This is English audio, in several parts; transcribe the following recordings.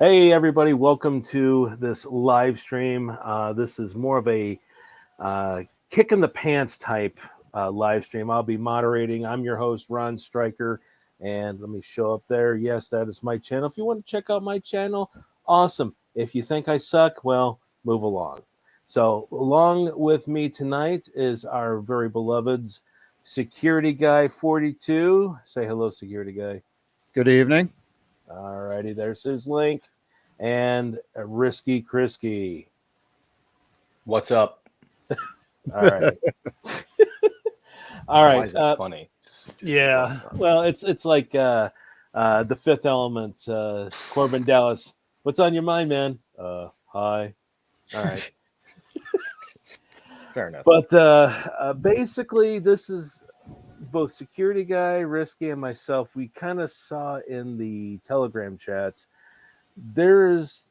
Hey, everybody, welcome to this live stream. This is more of a uh, kick in the pants type live stream. I'll be moderating. I'm your host, Ronstryker, and let me show up there. Yes, that is my channel. If you want to check out my channel, awesome. If you think I suck, well, move along. So, along with me tonight is our very beloveds, SecurityGuy42. Say hello, Security Guy. Good evening. All righty, there's his link. And Risky Chrisky. What's up? All right. All Why right. is that funny? Yeah. Well, it's like the Fifth Element. Corbin Dallas. What's on your mind, man? Hi. All right. Fair enough. But basically, this is both Security Guy, Risky, and myself. We kind of saw in the Telegram chats. There's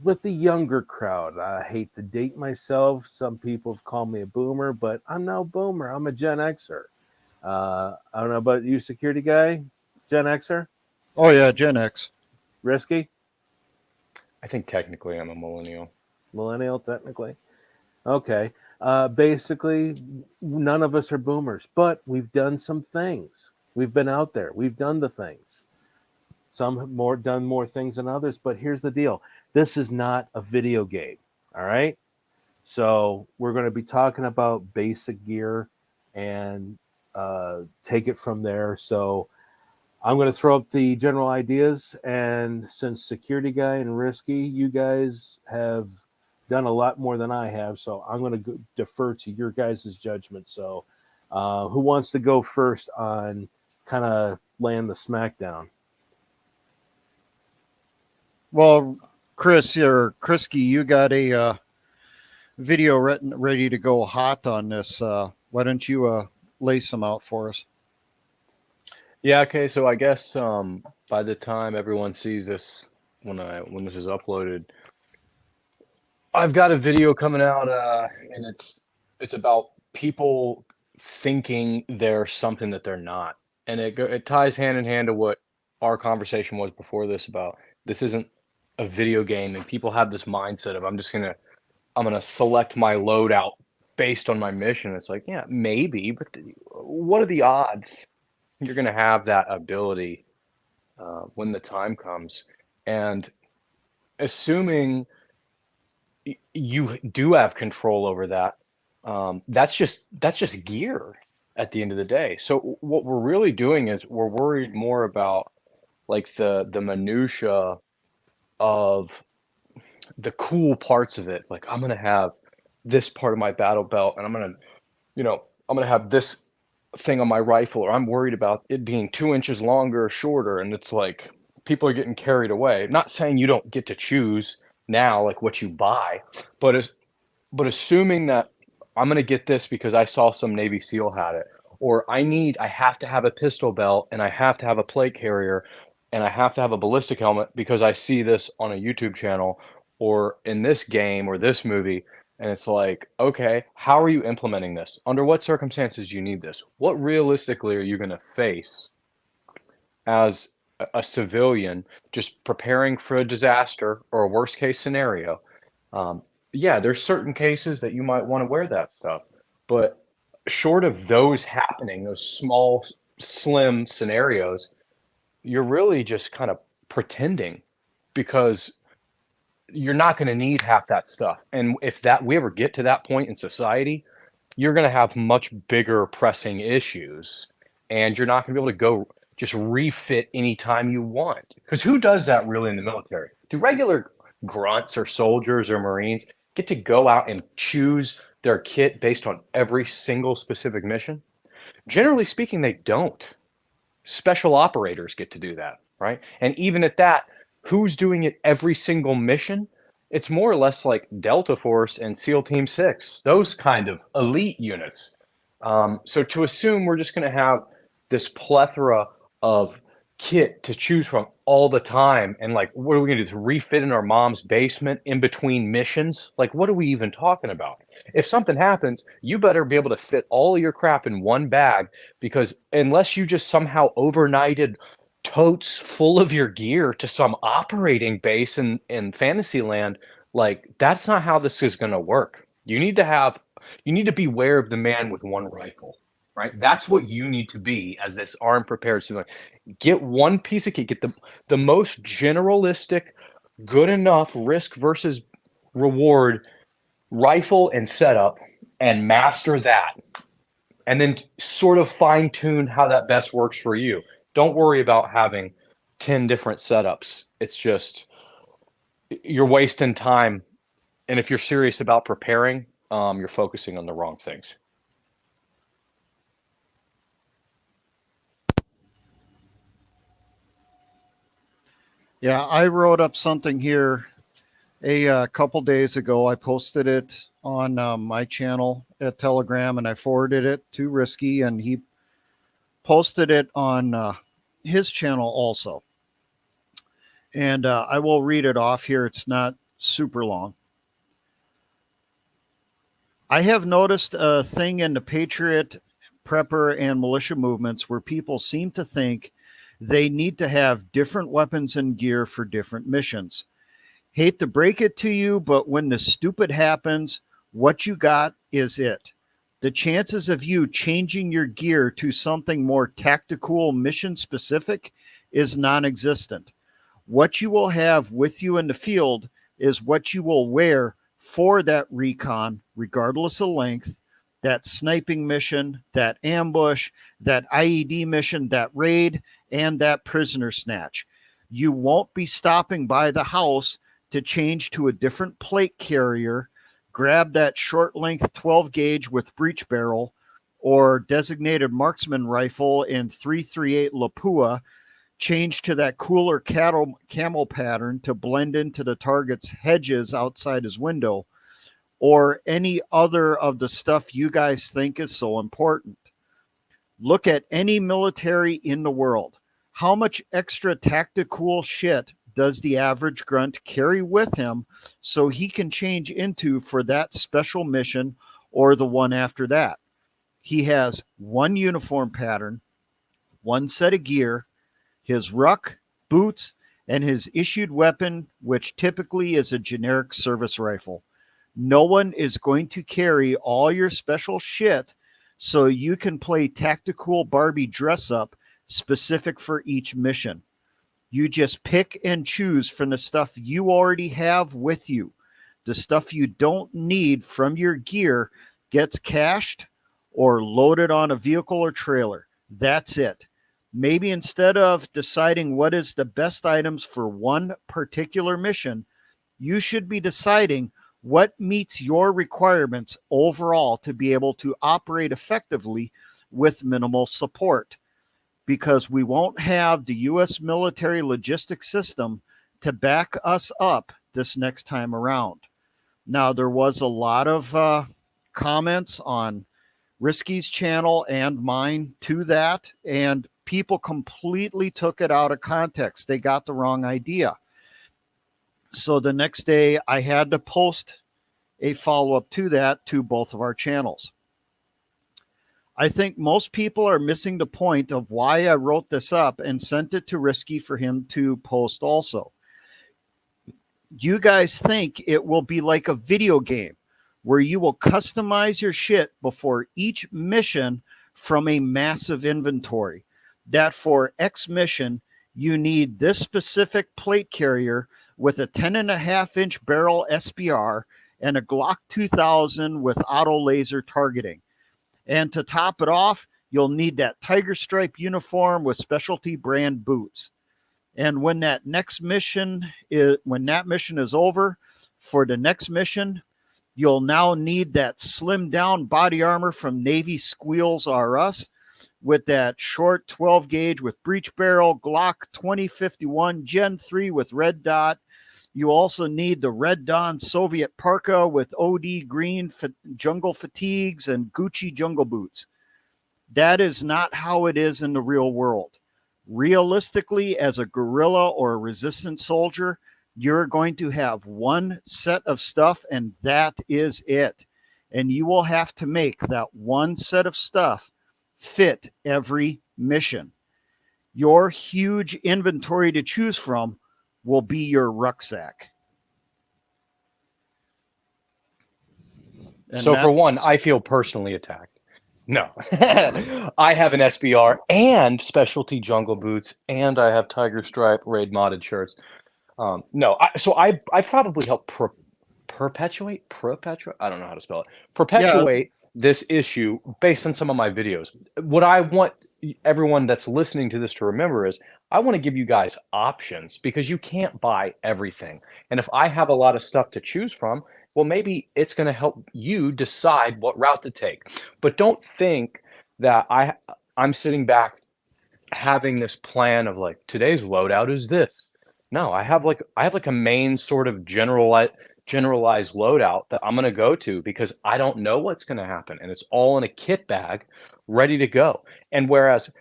with the younger crowd. I hate to date myself. Some people have called me a boomer, but I'm no boomer. I'm a Gen Xer. I don't know about you, Security Guy, Gen Xer, Oh yeah, Gen X. Risky, I think technically I'm a millennial. millennial, technically. Okay. Basically, none of us are boomers, but we've done some things. We've been out there. We've done the things. Some have done more things than others, but here's the deal. This is not a video game. All right. So we're going to be talking about basic gear and take it from there. So I'm going to throw up the general ideas. And since Security Guy and Risky, you guys have done a lot more than I have. So I'm going to defer to your guys' judgment. So who wants to go first on kind of laying the smackdown? Well, Chris or Chrisky, you got a video ready to go hot on this. Why don't you lay some out for us? Yeah, okay, so I guess by the time everyone sees this when this is uploaded, I've got a video coming out and it's about people thinking they're something that they're not. And it ties hand in hand to what our conversation was before this about this isn't a video game and people have this mindset of I'm gonna select my loadout based on my mission. It's like, yeah, maybe, but what are the odds you're gonna have that ability when the time comes? And assuming you do have control over that, that's just gear at the end of the day. So what we're really doing is we're worried more about like the minutia of the cool parts of it. Like I'm gonna have this part of my battle belt, and I'm gonna have this thing on my rifle, or I'm worried about it being 2 inches longer or shorter. And it's like people are getting carried away. Not saying you don't get to choose now, like what you buy, but but assuming that I'm gonna get this because I saw some Navy SEAL had it, or I have to have a pistol belt, and I have to have a plate carrier, and I have to have a ballistic helmet because I see this on a YouTube channel or in this game or this movie. And it's like, okay, how are you implementing this? Under what circumstances do you need this? What realistically are you going to face as a civilian just preparing for a disaster or a worst case scenario? Yeah, there's certain cases that you might want to wear that stuff, but short of those happening, those small, slim scenarios, you're really just kind of pretending because you're not going to need half that stuff. And if that we ever get to that point in society, you're going to have much bigger pressing issues, and you're not going to be able to go just refit anytime you want. Because who does that really in the military? Do regular grunts or soldiers or Marines get to go out and choose their kit based on every single specific mission? Generally speaking, they don't. Special operators get to do that, right? And even at that, who's doing it every single mission? It's more or less like Delta Force and SEAL Team 6, those kind of elite units. So to assume we're just going to have this plethora of kit to choose from all the time, and like, what are we going to do? Refit in our mom's basement in between missions? Like, what are we even talking about? If something happens, you better be able to fit all of your crap in one bag, because unless you just somehow overnighted totes full of your gear to some operating base in Fantasyland, like that's not how this is going to work. You need to beware of the man with one rifle, right? That's what you need to be as this armed prepared civilian. Get one piece of kit, get the most generalistic, good enough risk versus reward rifle and setup, and master that, and then sort of fine tune how that best works for you. Don't worry about having 10 different setups. It's just you're wasting time. And if you're serious about preparing, you're focusing on the wrong things. Yeah, I wrote up something here a couple days ago. I posted it on my channel at Telegram, and I forwarded it to Risky, and he posted it on his channel also. And I will read it off here. It's not super long. I have noticed a thing in the Patriot, Prepper, and militia movements where people seem to think they need to have different weapons and gear for different missions. Hate to break it to you, but when the stupid happens, what you got is it. The chances of you changing your gear to something more tactical, mission specific is non-existent. What you will have with you in the field is what you will wear for that recon, regardless of length, that sniping mission, that ambush, that IED mission, that raid, and that prisoner snatch. You won't be stopping by the house to change to a different plate carrier, grab that short length 12 gauge with breech barrel or designated marksman rifle in 338 Lapua, change to that cooler camel pattern to blend into the target's hedges outside his window, or any other of the stuff you guys think is so important. Look at any military in the world. How much extra tactical shit does the average grunt carry with him so he can change into for that special mission or the one after that? He has one uniform pattern, one set of gear, his ruck, boots, and his issued weapon, which typically is a generic service rifle. No one is going to carry all your special shit so you can play tactical Barbie dress up specific for each mission. You just pick and choose from the stuff you already have with you. The stuff you don't need from your gear gets cached or loaded on a vehicle or trailer. That's it. Maybe instead of deciding what is the best items for one particular mission, you should be deciding what meets your requirements overall to be able to operate effectively with minimal support. Because we won't have the U.S. military logistics system to back us up this next time around. Now, there was a lot of comments on Risky's channel and mine to that, and people completely took it out of context. They got the wrong idea. So the next day, I had to post a follow-up to that to both of our channels. I think most people are missing the point of why I wrote this up and sent it to Risky for him to post also. You guys think it will be like a video game where you will customize your shit before each mission from a massive inventory. That for X mission, you need this specific plate carrier with a 10.5-inch barrel SBR and a Glock 2000 with auto laser targeting. And to top it off, you'll need that tiger stripe uniform with specialty brand boots. And when that mission is over, for the next mission, you'll now need that slimmed down body armor from Navy Squeals R Us with that short 12 gauge with breech barrel, Glock 2051 Gen 3 with red dot. You also need the Red Dawn Soviet parka with OD green jungle fatigues and Gucci jungle boots. That is not how it is in the real world. Realistically, as a guerrilla or a resistance soldier, you're going to have one set of stuff, and that is it. And you will have to make that one set of stuff fit every mission. Your huge inventory to choose from will be your rucksack. And So for one, I feel personally attacked. No, I have an SBR and specialty jungle boots, and I have Tiger Stripe raid modded shirts. No, I probably help perpetuate, I don't know how to spell it, yeah, perpetuate this issue based on some of my videos. What I want everyone that's listening to this to remember is I want to give you guys options because you can't buy everything. And if I have a lot of stuff to choose from, well, maybe it's going to help you decide what route to take. But don't think that I'm sitting back having this plan of like today's loadout is this. No, I have like a main sort of generalized loadout that I'm going to go to because I don't know what's going to happen, and it's all in a kit bag ready to go. And whereas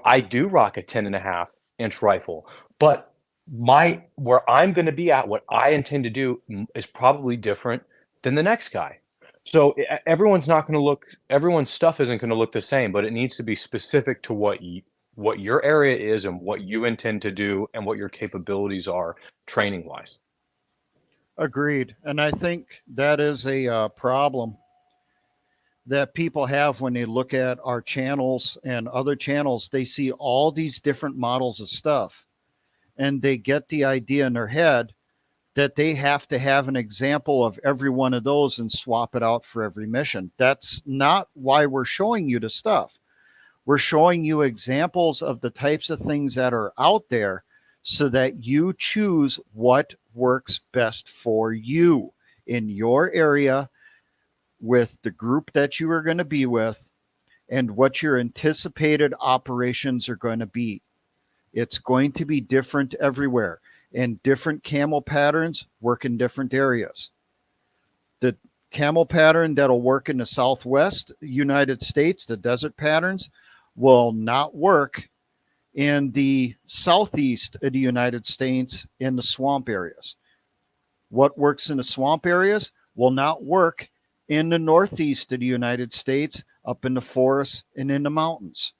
I do rock a 10.5-inch rifle, but my where I'm going to be at, what I intend to do is probably different than the next guy. So everyone's not going to look, everyone's stuff isn't going to look the same, but it needs to be specific to what your area is and what you intend to do and what your capabilities are training wise. agreed. And I think that is a problem that people have when they look at our channels and other channels. They see all these different models of stuff, and they get the idea in their head that they have to have an example of every one of those and swap it out for every mission. That's not why we're showing you the stuff. We're showing you examples of the types of things that are out there so that you choose what works best for you in your area with the group that you are going to be with and what your anticipated operations are going to be. It's going to be different everywhere, and different camo patterns work in different areas. The camo pattern that'll work in the Southwest United States, the desert patterns, will not work in the Southeast of the United States in the swamp areas. What works in the swamp areas will not work in the Northeast of the United States, up in the forests and in the mountains.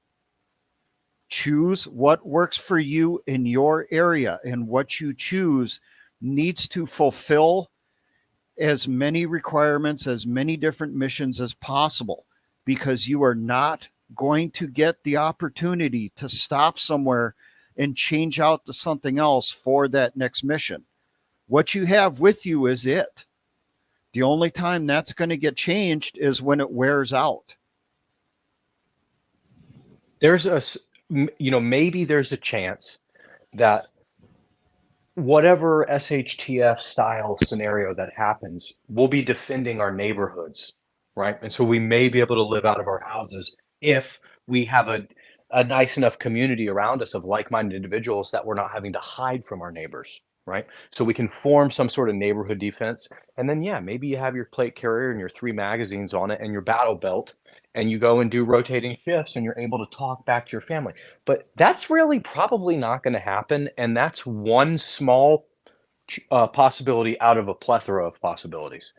Choose what works for you in your area, and what you choose needs to fulfill as many requirements, as many different missions as possible, because you are not going to get the opportunity to stop somewhere and change out to something else for that next mission. What you have with you is it. The only time that's going to get changed is when it wears out. Maybe there's a chance that whatever SHTF style scenario that happens, we'll be defending our neighborhoods, right? And so we may be able to live out of our houses if we have a nice enough community around us of like-minded individuals that we're not having to hide from our neighbors, right? So we can form some sort of neighborhood defense. And then, yeah, maybe you have your plate carrier and your 3 magazines on it and your battle belt, and you go and do rotating shifts and you're able to talk back to your family. But that's really probably not going to happen. And that's one small possibility out of a plethora of possibilities.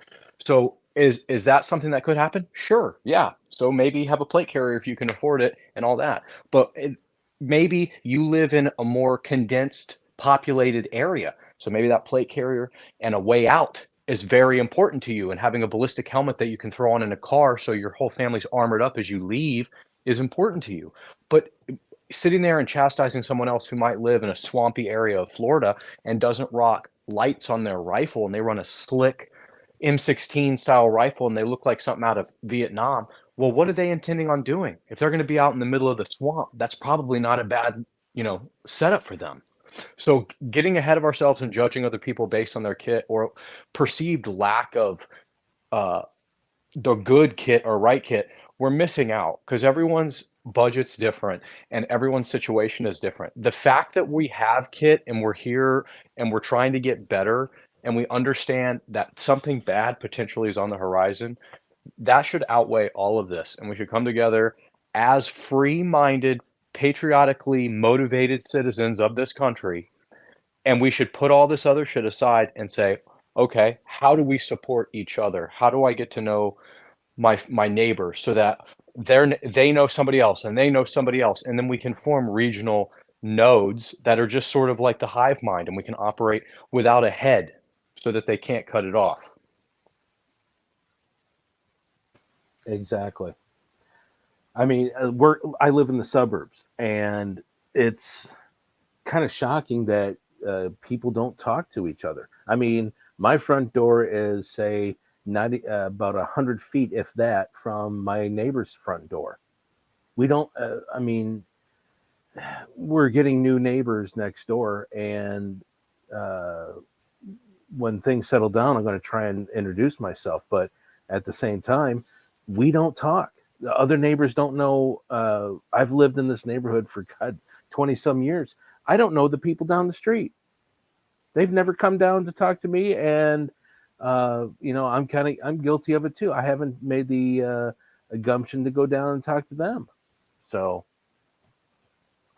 So is that something that could happen? Sure. Yeah. So maybe have a plate carrier if you can afford it and all that. But maybe you live in a more condensed populated area. So maybe that plate carrier and a way out is very important to you, and having a ballistic helmet that you can throw on in a car so your whole family's armored up as you leave is important to you. But sitting there and chastising someone else who might live in a swampy area of Florida and doesn't rock lights on their rifle, and they run a slick M16 style rifle and they look like something out of Vietnam, well, what are they intending on doing? If they're going to be out in the middle of the swamp, that's probably not a bad, setup for them. So getting ahead of ourselves and judging other people based on their kit or perceived lack of the good kit or right kit, we're missing out because everyone's budget's different and everyone's situation is different. The fact that we have kit and we're here and we're trying to get better and we understand that something bad potentially is on the horizon, that should outweigh all of this. And we should come together as free-minded, patriotically motivated citizens of this country. And we should put all this other shit aside and say, okay, how do we support each other? How do I get to know my neighbor so that they know somebody else and they know somebody else, and then we can form regional nodes that are just sort of like the hive mind, and we can operate without a head so that they can't cut it off. Exactly. I mean, I live in the suburbs, and it's kind of shocking that people don't talk to each other. I mean, my front door is, say, about 100 feet, if that, from my neighbor's front door. We don't, I mean, we're getting new neighbors next door, and when things settle down, I'm going to try and introduce myself. But at the same time, we don't talk. The other neighbors don't know. I've lived in this neighborhood for 20 some years. I don't know the people down the street. They've never come down to talk to me, and I'm guilty of it too. I haven't made the gumption to go down and talk to them. So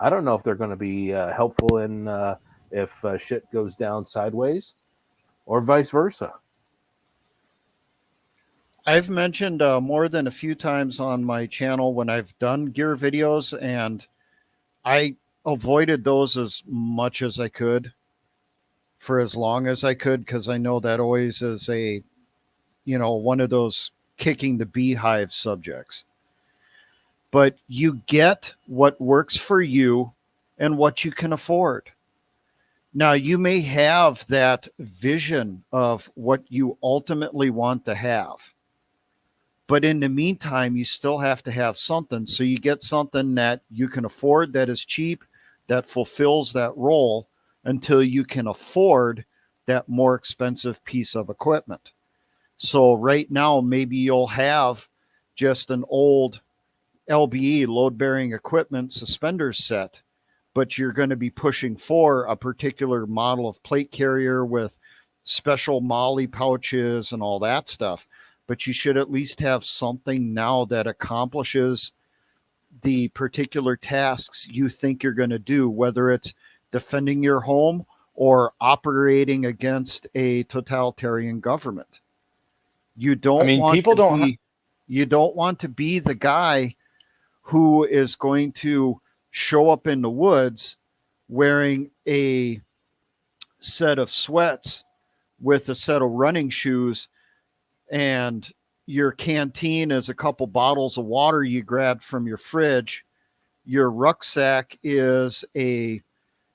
I don't know if they're going to be helpful in if shit goes down sideways, or vice versa. I've mentioned more than a few times on my channel when I've done gear videos, and I avoided those as much as I could for as long as I could, because I know that always is one of those kicking the beehive subjects. But you get what works for you and what you can afford. Now, you may have that vision of what you ultimately want to have, but in the meantime, you still have to have something. So you get something that you can afford, that is cheap, that fulfills that role, until you can afford that more expensive piece of equipment. So right now, maybe you'll have just an old LBE, load-bearing equipment suspenders set, but you're going to be pushing for a particular model of plate carrier with special MOLLE pouches and all that stuff. But you should at least have something now that accomplishes the particular tasks you think you're going to do, whether it's defending your home or operating against a totalitarian government. You don't you don't want to be the guy who is going to show up in the woods wearing a set of sweats with a set of running shoes, and your canteen is a couple bottles of water you grabbed from your fridge. Your rucksack is a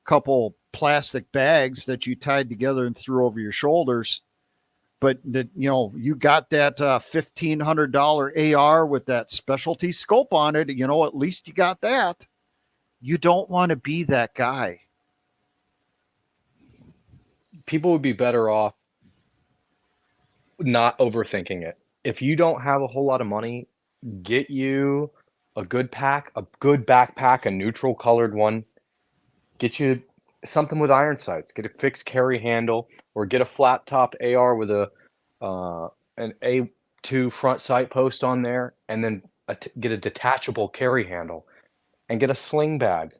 couple plastic bags that you tied together and threw over your shoulders. But you got that $1,500 AR with that specialty scope on it. At least you got that. You don't want to be that guy. People would be better off not overthinking it. If you don't have a whole lot of money, get you a good backpack, a neutral colored one. Get you something with iron sights. Get a fixed carry handle, or get a flat top AR with an A2 front sight post on there, and then get a detachable carry handle, and get a sling bag.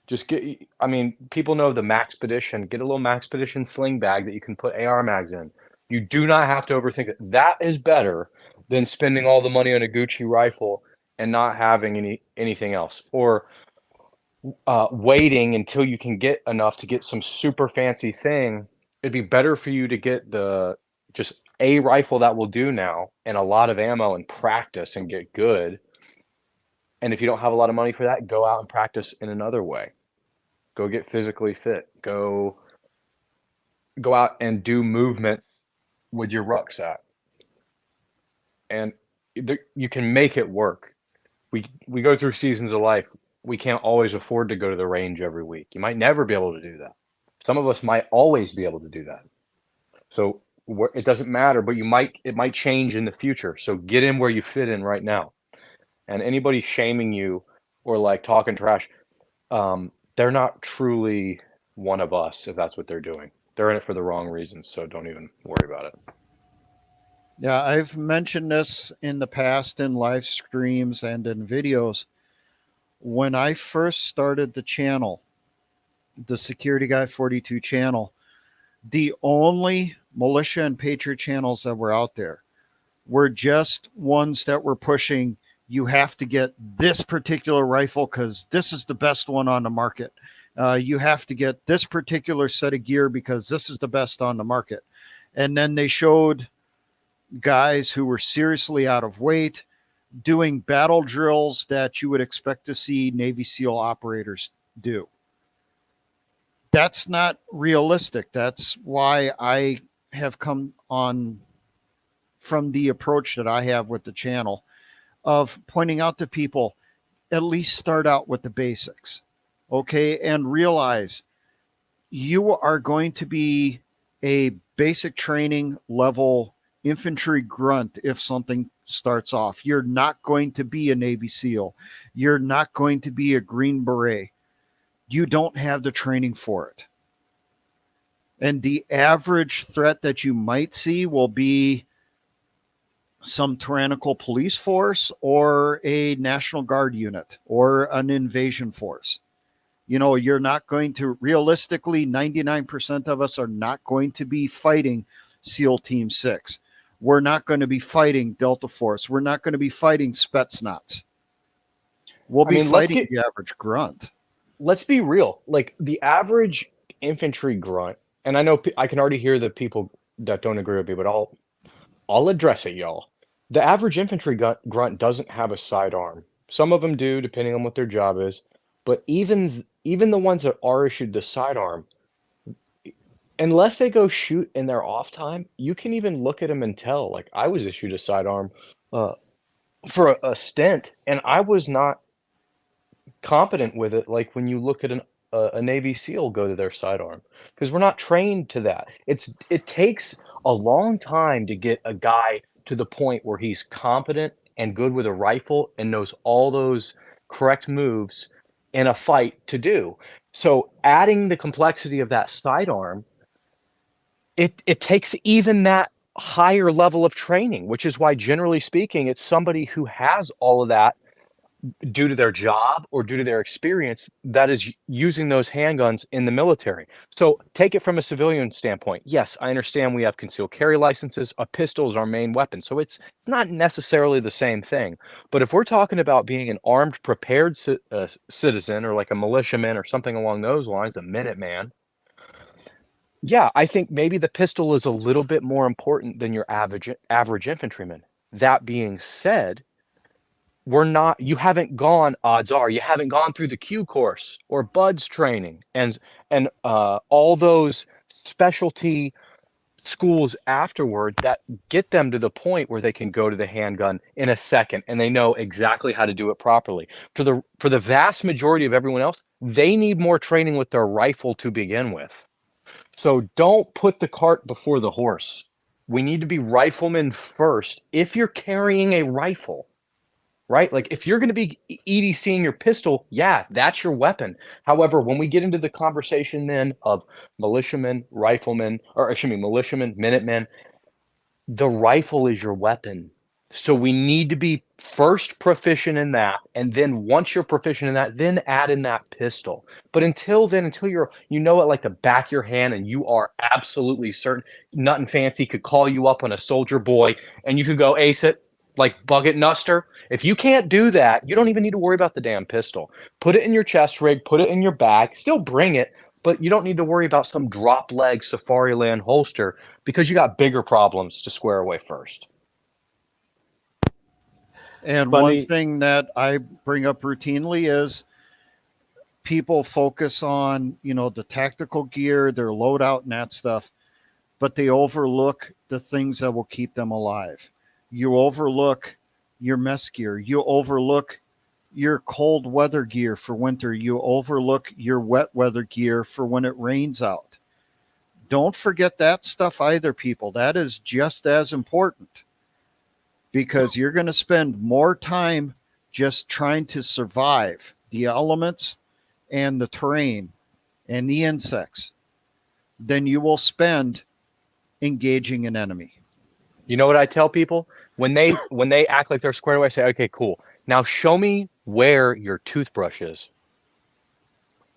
People know the Maxpedition. Get a little Maxpedition sling bag that you can put AR mags in. You do not have to overthink it. That is better than spending all the money on a Gucci rifle and not having anything else, or waiting until you can get enough to get some super fancy thing. It'd be better for you to get just a rifle that will do now, and a lot of ammo, and practice and get good. And if you don't have a lot of money for that, go out and practice in another way. Go get physically fit. Go out and do movements with your rucksack. And you can make it work. We go through seasons of life. We can't always afford to go to the range every week. You might never be able to do that. Some of us might always be able to do that. So it doesn't matter, but it might change in the future. So get in where you fit in right now. And anybody shaming you or like talking trash, they're not truly one of us if that's what they're doing. They're in it for the wrong reasons, so don't even worry about it. Yeah, I've mentioned this in the past in live streams and in videos. When I first started the channel, the SecurityGuy42 channel, the only militia and patriot channels that were out there were just ones that were pushing, you have to get this particular rifle because this is the best one on the market. You have to get this particular set of gear because this is the best on the market. And then they showed guys who were seriously out of weight doing battle drills that you would expect to see Navy SEAL operators do. That's not realistic. That's why I have come on from the approach that I have with the channel of pointing out to people, at least start out with the basics, okay? And realize you are going to be a basic training level infantry grunt if something starts off. You're not going to be a Navy SEAL. You're not going to be a Green Beret. You don't have the training for it. And the average threat that you might see will be some tyrannical police force or a National Guard unit or an invasion force. You know, you're not going to, realistically, 99% of us are not going to be fighting SEAL Team 6. We're not going to be fighting Delta Force. We're not going to be fighting Spetsnaz. We'll be fighting the average grunt. Let's be real. Like the average infantry grunt, and I know I can already hear the people that don't agree with me, but I'll address it, y'all. The average infantry grunt doesn't have a sidearm. Some of them do, depending on what their job is. But even the ones that are issued the sidearm, unless they go shoot in their off time, you can even look at them and tell. Like I was issued a sidearm for a stint, and I was not competent with it. Like when you look at a Navy SEAL go to their sidearm, because we're not trained to that. It takes a long time to get a guy to the point where he's competent and good with a rifle and knows all those correct moves in a fight to do. So adding the complexity of that sidearm, it takes even that higher level of training, which is why generally speaking, it's somebody who has all of that due to their job or due to their experience that is using those handguns in the military. So take it from a civilian standpoint. Yes, I understand we have concealed carry licenses. A pistol is our main weapon. So it's not necessarily the same thing. But if we're talking about being an armed, prepared citizen or like a militiaman or something along those lines, a Minuteman, yeah, I think maybe the pistol is a little bit more important than your average infantryman. That being said, you haven't gone, odds are, you haven't gone through the Q course or BUDS training and all those specialty schools afterward that get them to the point where they can go to the handgun in a second and they know exactly how to do it properly. For the vast majority of everyone else, they need more training with their rifle to begin with. So don't put the cart before the horse. We need to be riflemen first if you're carrying a rifle. Right? Like if you're going to be EDCing your pistol, yeah, that's your weapon. However, when we get into the conversation then of militiamen, riflemen, or excuse me, militiamen, Minutemen, the rifle is your weapon. So we need to be first proficient in that. And then once you're proficient in that, then add in that pistol. But until then, until you know it like the back of your hand and you are absolutely certain, Nothing Fancy could call you up on a Soldier Boy and you could go ace it like Bucket Nuster. If you can't do that, you don't even need to worry about the damn pistol. Put it in your chest rig, put it in your bag, still bring it, but you don't need to worry about some drop leg Safariland holster because you got bigger problems to square away first. And one thing that I bring up routinely is people focus on, the tactical gear, their loadout and that stuff, but they overlook the things that will keep them alive. You overlook your mess gear. You overlook your cold weather gear for winter. You overlook your wet weather gear for when it rains out. Don't forget that stuff either, people. That is just as important because you're going to spend more time just trying to survive the elements and the terrain and the insects than you will spend engaging an enemy. You know what I tell people? When they act like they're squared away, I say, okay, cool. Now show me where your toothbrush is.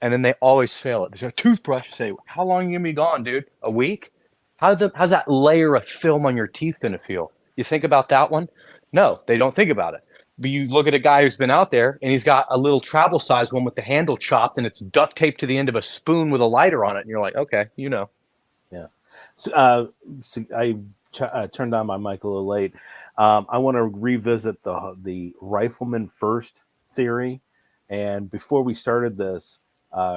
And then they always fail it. They say, toothbrush. I say, how long are you going to be gone, dude? A week? How's that layer of film on your teeth going to feel? You think about that one? No, they don't think about it. But you look at a guy who's been out there and he's got a little travel size one with the handle chopped and it's duct taped to the end of a spoon with a lighter on it. And you're like, okay, you know. Yeah. So I turned on my mic a little late. I want to revisit the rifleman first theory. And before we started this,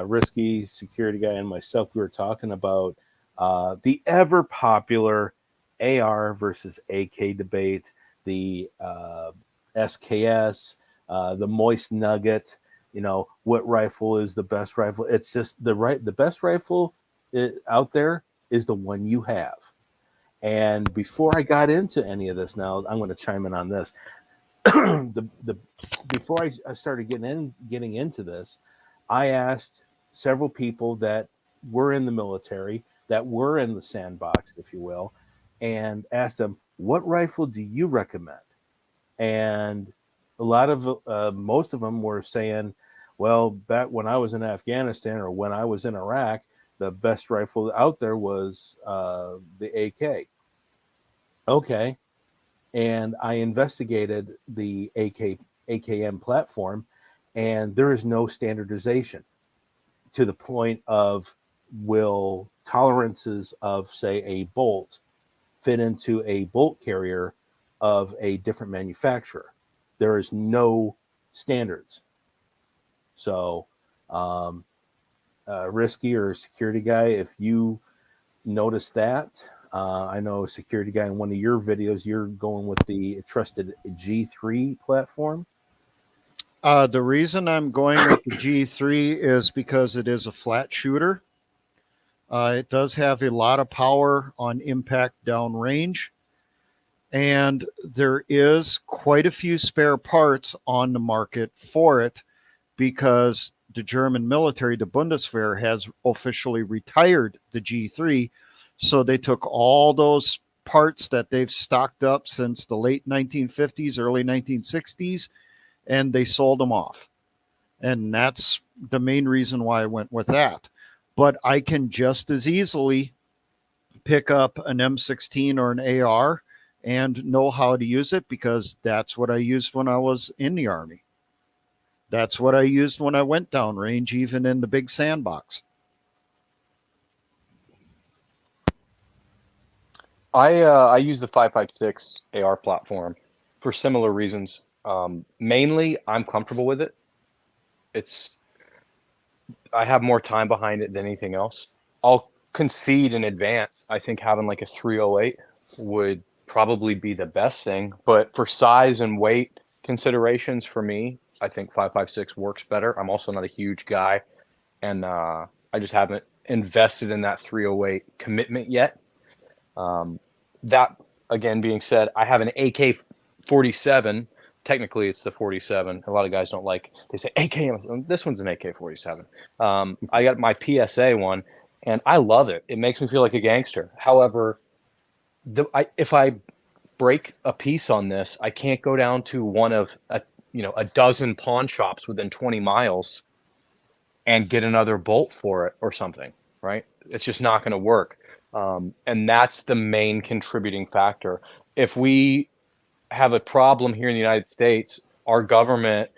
Risky, Security Guy, and myself, we were talking about the ever popular AR versus AK debate, the SKS, the Moist Nugget. You know, what rifle is the best rifle? It's just the best rifle out there is the one you have. And before I got into any of this, now I'm going to chime in on this. Before I started getting into this, I asked several people that were in the military, that were in the sandbox, if you will, and asked them, what rifle do you recommend? And most of them were saying, well, back when I was in Afghanistan or when I was in Iraq, the best rifle out there was the AK. Okay. And I investigated the AKM platform, and there is no standardization to the point of will tolerances of, say, a bolt fit into a bolt carrier of a different manufacturer. There is no standards. So, Risky or Security Guy, if you notice that, I know Security Guy, in one of your videos, you're going with the trusted G3 platform. The reason I'm going with the G3 is because it is a flat shooter. It does have a lot of power on impact downrange, and there is quite a few spare parts on the market for it because the German military, the Bundeswehr, has officially retired the G3. So they took all those parts that they've stocked up since the late 1950s, early 1960s, and they sold them off. And that's the main reason why I went with that. But I can just as easily pick up an M16 or an AR and know how to use it because that's what I used when I was in the Army. That's what I used when I went downrange, even in the big sandbox. I use the 5.56 AR platform for similar reasons. Mainly, I'm comfortable with it. I have more time behind it than anything else. I'll concede in advance. I think having like a 308 would probably be the best thing. But for size and weight considerations for me, I think 5.56 works better. I'm also not a huge guy, and I just haven't invested in that 308 commitment yet. That again being said, I have an AK-47. Technically, it's the 47. A lot of guys don't like. They say AK. This one's an AK-47. I got my PSA one, and I love it. It makes me feel like a gangster. However, if I break a piece on this, I can't go down to one of a dozen pawn shops within 20 miles and get another bolt for it or something. Right? It's just not going to work. And that's the main contributing factor. If we have a problem here in the United States, our government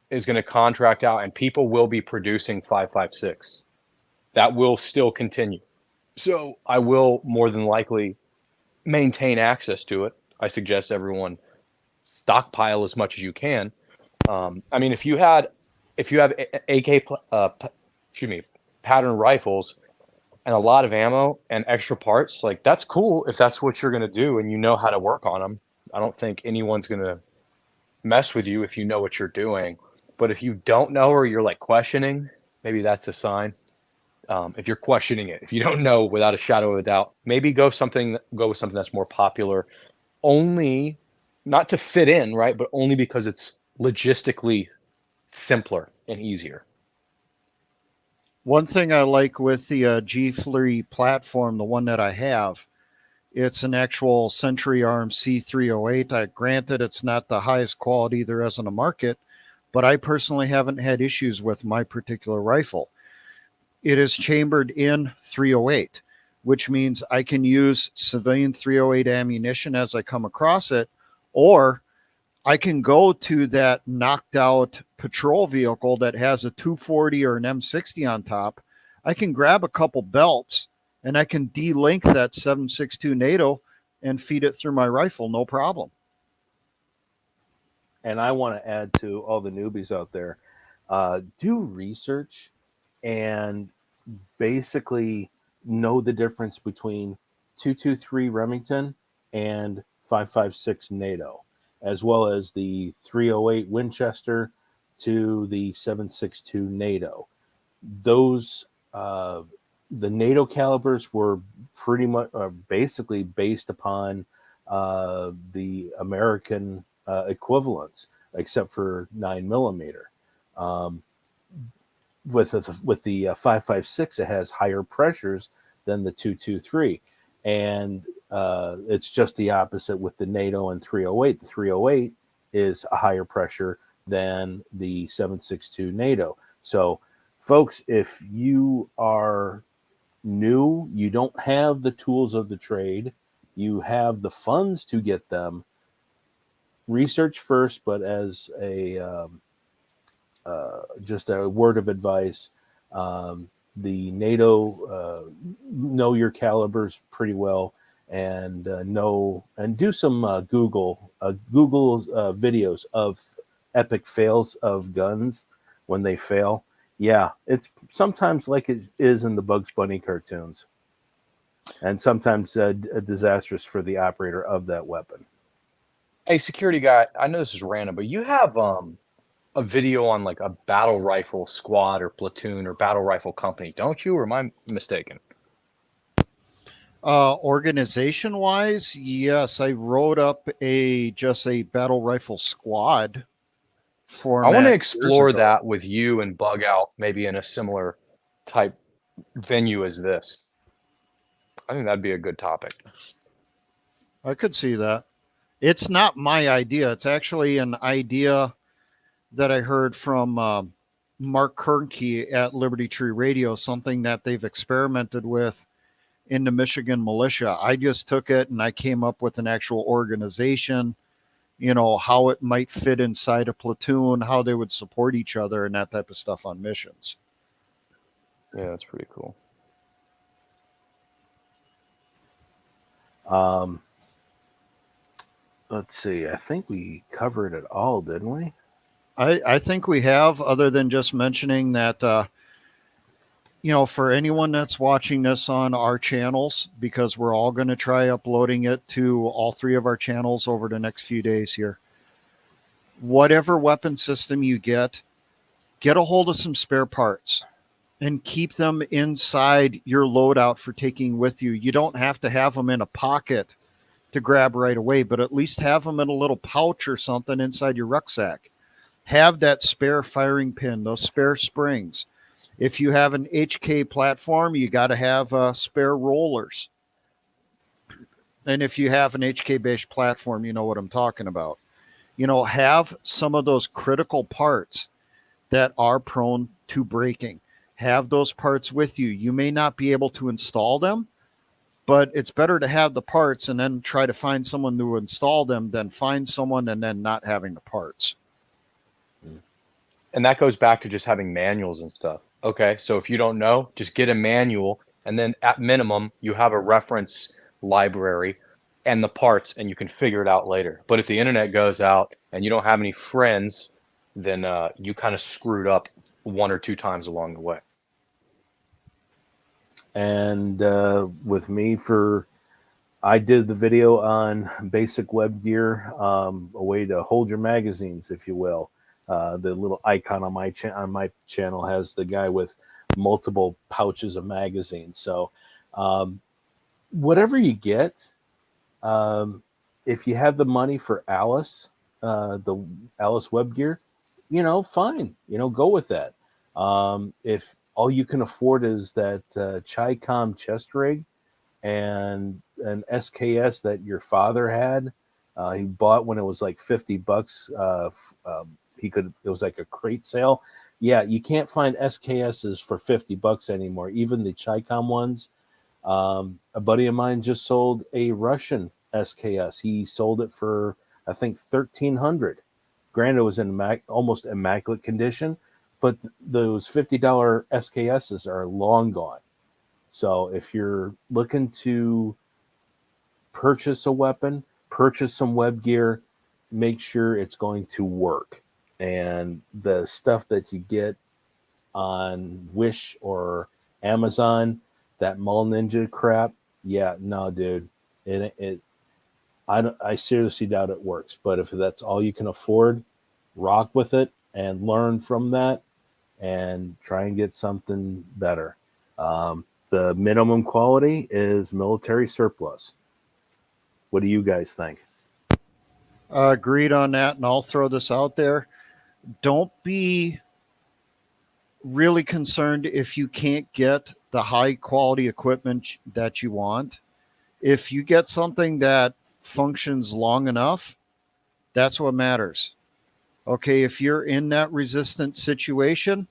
is going to contract out and people will be producing 5.56. That will still continue. So I will more than likely maintain access to it. I suggest everyone stockpile as much as you can. I mean, if you have AK, pattern rifles and a lot of ammo and extra parts, like that's cool if that's what you're going to do and you know how to work on them. I don't think anyone's going to mess with you if you know what you're doing. But if you don't know or you're like questioning, maybe that's a sign. If you're questioning it, if you don't know without a shadow of a doubt, maybe go with something that's more popular, only not to fit in, right? But only because it's logistically simpler and easier. One thing I like with the G3 platform, the one that I have, it's an actual Century Arms C308. Granted, it's not the highest quality there is on the market, but I personally haven't had issues with my particular rifle. It is chambered in 308, which means I can use civilian 308 ammunition as I come across it, or I can go to that knocked out patrol vehicle that has a 240 or an M60 on top. I can grab a couple belts and I can de-link that 7.62 NATO and feed it through my rifle, no problem. And I want to add to all the newbies out there, do research and basically know the difference between 223 Remington and 5.56 NATO, as well as the 308 Winchester to the 7.62 NATO. Those the NATO calibers were pretty much basically based upon the American equivalents, except for 9mm. With the 5.56, it has higher pressures than the 223, and it's just the opposite with the NATO and 308. The 308 is a higher pressure than the 7.62 NATO. So, folks, if you are new, you don't have the tools of the trade, you have the funds to get them, research first. But as a just a word of advice, the NATO, know your calibers pretty well, and know and do some Google videos of epic fails of guns when they fail. Yeah, it's sometimes like it is in the Bugs Bunny cartoons, and sometimes disastrous for the operator of that weapon. Hey, security guy, I know this is random, but you have a video on like a battle rifle squad or platoon or battle rifle company, don't you? Or am I mistaken? Organization wise, yes, I wrote up just a battle rifle squad I format want to years explore ago. that with you and Bug Out, maybe in a similar type venue as this. I think that'd be a good topic. I could see that. It's not my idea. It's actually an idea that I heard from Mark Kernke at Liberty Tree Radio, something that they've experimented with in the Michigan militia. I just took it and I came up with an actual organization, how it might fit inside a platoon, how they would support each other, and that type of stuff on missions. Yeah, that's pretty cool. Let's see. I think we covered it all, didn't we? I think we have, other than just mentioning that, for anyone that's watching this on our channels, because we're all going to try uploading it to all three of our channels over the next few days here. Whatever weapon system you get a hold of some spare parts and keep them inside your loadout for taking with you. You don't have to have them in a pocket to grab right away, but at least have them in a little pouch or something inside your rucksack. Have that spare firing pin, those spare springs. If you have an HK platform, you got to have spare rollers. And if you have an HK-based platform, you know what I'm talking about. Have some of those critical parts that are prone to breaking. Have those parts with you. You may not be able to install them, but it's better to have the parts and then try to find someone to install them than find someone and then not having the parts. And that goes back to just having manuals and stuff. Okay, so if you don't know, just get a manual, and then at minimum, you have a reference library and the parts, and you can figure it out later. But if the internet goes out and you don't have any friends, then you kind of screwed up one or two times along the way. And with me, I did the video on basic web gear, a way to hold your magazines, if you will. The little icon on my channel has the guy with multiple pouches of magazines. So whatever you get, if you have the money for Alice, the Alice web gear, fine, go with that. If all you can afford is that Chi-Com chest rig and an SKS that your father had, he bought when it was like $50. It was like a crate sale. Yeah, you can't find SKSs for $50 anymore, even the Chi-Com ones. A buddy of mine just sold a Russian SKS. He sold it for I think 1,300. Granted, it was in almost immaculate condition, but those $50 SKSs are long gone. So if you're looking to purchase a weapon, purchase some web gear, make sure it's going to work. And the stuff that you get on Wish or Amazon, that Mall Ninja crap, yeah, no, dude, I seriously doubt it works. But if that's all you can afford, rock with it and learn from that, and try and get something better. The minimum quality is military surplus. What do you guys think? Agreed on that, and I'll throw this out there. Don't be really concerned if you can't get the high quality equipment that you want. If you get something that functions long enough, that's what matters. Okay, if you're in that resistant situation,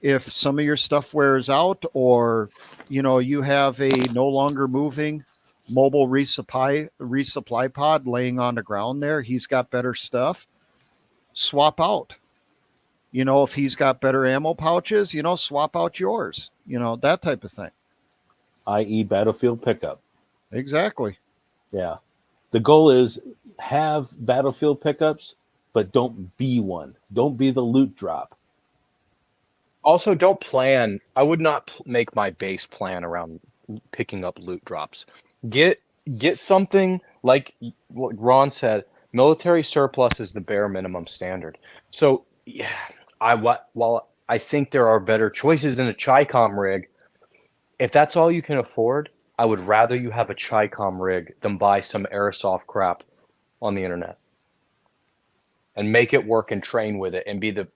if some of your stuff wears out, or you have a no longer moving mobile resupply pod laying on the ground there, he's got better stuff, swap out. If he's got better ammo pouches, swap out yours, that type of thing. I.e. battlefield pickup. Exactly. Yeah. The goal is have battlefield pickups, but don't be one. Don't be the loot drop. Also, don't plan. I would not make my base plan around picking up loot drops. Get something like what Ron said. Military surplus is the bare minimum standard. So, yeah, while I think there are better choices than a Chi-Com rig, if that's all you can afford, I would rather you have a Chi-Com rig than buy some airsoft crap on the internet and make it work and train with it and be the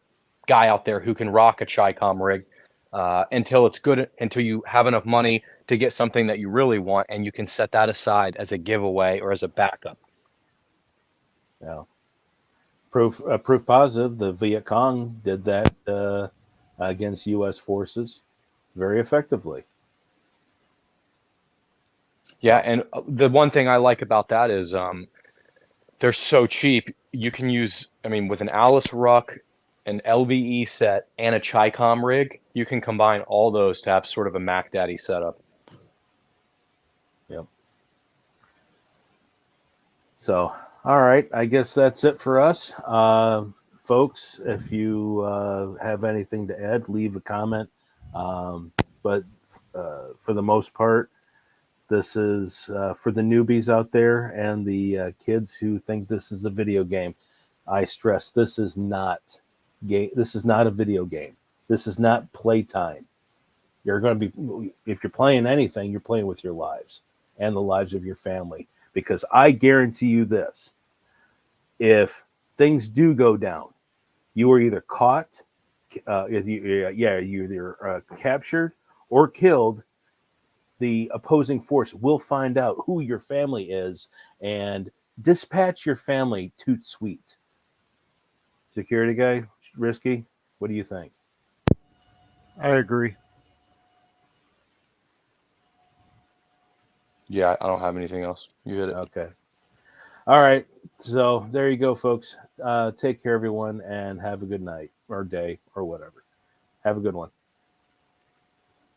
guy out there who can rock a Chi-Com rig until it's good, until you have enough money to get something that you really want, and you can set that aside as a giveaway or as a backup. Yeah. Proof positive, the Viet Cong did that against U.S. forces very effectively. Yeah, and the one thing I like about that is they're so cheap. You can use, with an Alice Ruck, an LVE set, and a Chi-Com rig, you can combine all those to have sort of a Mac Daddy setup. Yep. So, all right, I guess that's it for us. Folks, if you have anything to add, leave a comment. But for the most part, this is for the newbies out there and the kids who think this is a video game. I stress this is not game. This is not a video game. This is not playtime. You're going to be, if you're playing anything, you're playing with your lives and the lives of your family. Because I guarantee you this: if things do go down, you are either caught, you're either captured or killed. The opposing force will find out who your family is and dispatch your family toot sweet. Security guy, Risky, what do you think? I agree. Yeah, I don't have anything else. You hit it. Okay. All right. So there you go, folks. Take care, everyone, and have a good night or day or whatever. Have a good one.